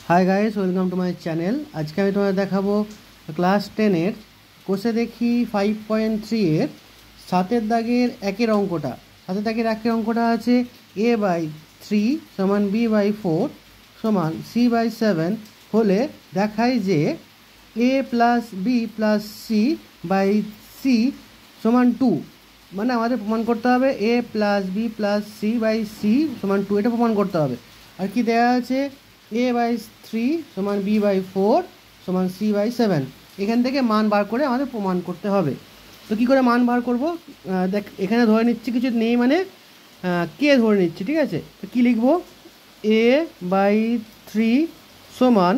Hi guys, welcome to my channel. आज के तुम्हें देखाबो क्लास 10 कोषे देखी 5.3 सातेर दागेर एकेर अंकटा। सातेर दागेर एकेर अंकटा आछे a/3 समान b/4 समान c/7 होले देखाय जे a plus b plus c by c समान 2। মানে আমাদের প্রমাণ করতে হবে a plus b plus c by c সমান 2, এটা প্রমাণ করতে হবে। আর কি দেওয়া আছে a/3 সমান b/4 সমান c/7। এখান থেকে মান বার করে আমাদের প্রমাণ করতে হবে। তো কী করে মান বার করব? দেখ, এখানে ধরে নিচ্ছি কিছু নেই, মানে কে ধরে নিচ্ছি, ঠিক আছে। তো কী লিখব? a/3 সমান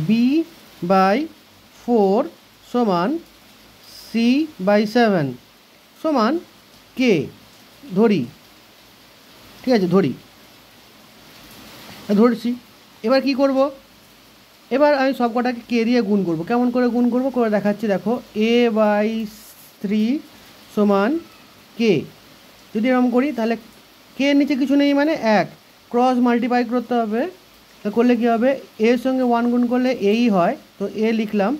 b/4 সমান c/7 সমান কে ধরি, ঠিক আছে, ধরছি। এবার কি করব? এবার আমি সব কটাকে কে দিয়ে গুণ করব। কেমন করে গুণ করব করে দেখাচ্ছি। দেখো, a/3 সমান কে যদি এরকম করি তাহলে কে নিচে কিছু নেই, মানে 1 ক্রস মাল্টিপ্লাই করতে হবে। তো করলে কী হবে? এর সঙ্গে 1 গুণ করলে এই হয়, তো এ লিখলাম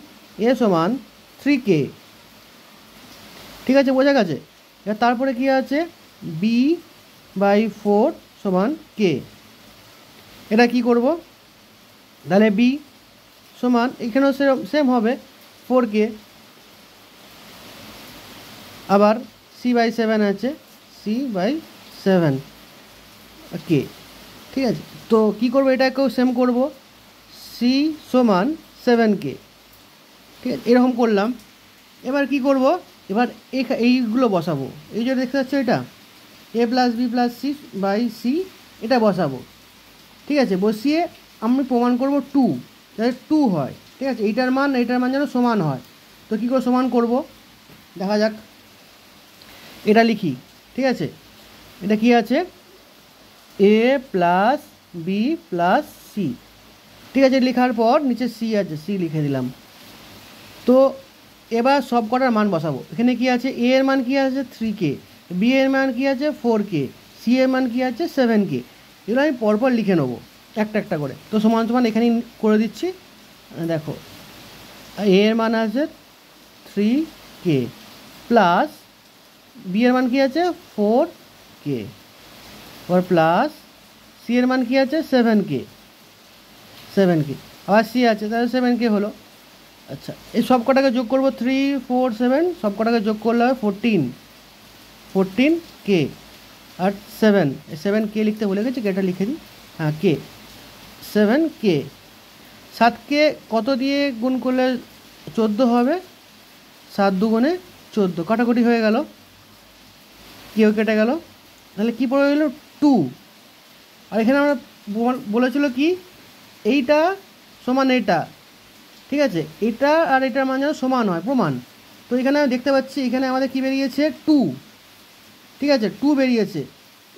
এ সমান 3k, ঠিক আছে, বোঝা গেছে। এবার তারপরে কি আছে? b/4 সমান কে। এটা কি করব? তাহলে b সমান এখানেও সেম হবে 4k, আবার c/7 আছে c/7 কে, ঠিক আছে। তো কি করব? এটাকেও সেম করব, c সমান 7k, ঠিক আছে, এরকম করলাম। এবার কি করব? এবার এইগুলো বসাবো। এই যে দেখতে পাচ্ছ, এটা a plus b plus c by c, এটা বসাবো, ঠিক আছে। বসিয়ে আমি প্রমাণ করব 2 যাতে 2 হয়, ঠিক আছে। এইটার মান যেন সমান হয়। তো কী করে সমান করব দেখা যাক। এটা লিখি, ঠিক আছে। এটা কি আছে? a plus b plus c, ঠিক আছে। লেখার পর নিচে সি আছে, সি লিখে দিলাম। তো এবার সব কটার মান বসাবো। এখানে কি আছে? a এর মান কি আছে? 3k, b এর মান কি আছে? 4k, c এর মান কি আছে? 7k। এগুলো আমি পরপর লিখে নেবো একটা একটা করে। তো সমান সমান এখানেই করে দিচ্ছি। দেখো, a এর মান আছে 3k প্লাস b এর মান কি আছে? 4k, আর প্লাস c এর মান কি আছে? 7k, আবার c আছে, তাহলে 7k হলো। আচ্ছা, এই সব কটাকে যোগ করবো, 3 4 7, সব কটাকে যোগ করলে হবে 14k আর 7k লিখতে ভুলে গেছি, এটা লিখে দিই। হ্যাঁ, কে 7k। 7কে কত দিয়ে গুণ করলে 14 হবে? 7 দুগুণে 14, কাটাকুটি হয়ে গেল, কেউ কেটে গেল। তাহলে কী পড়ে গেল? 2। আর এখানে আমরা বলেছিল কি এইটা সমান এইটা, ঠিক আছে, এটা আর এটার মান যেন সমান হয়, প্রমাণ। তো এখানে দেখতে পাচ্ছি এখানে আমাদের কি বেরিয়েছে? 2, ঠিক আছে, 2 বেরিয়েছে।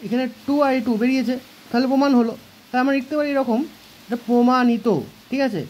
এখানে 2 আর 2 বেরিয়েছে, তাহলে প্রমাণ হলো। তাহলে আমরা লিখতে পারি এরকম, এটা প্রমাণিত, ঠিক আছে।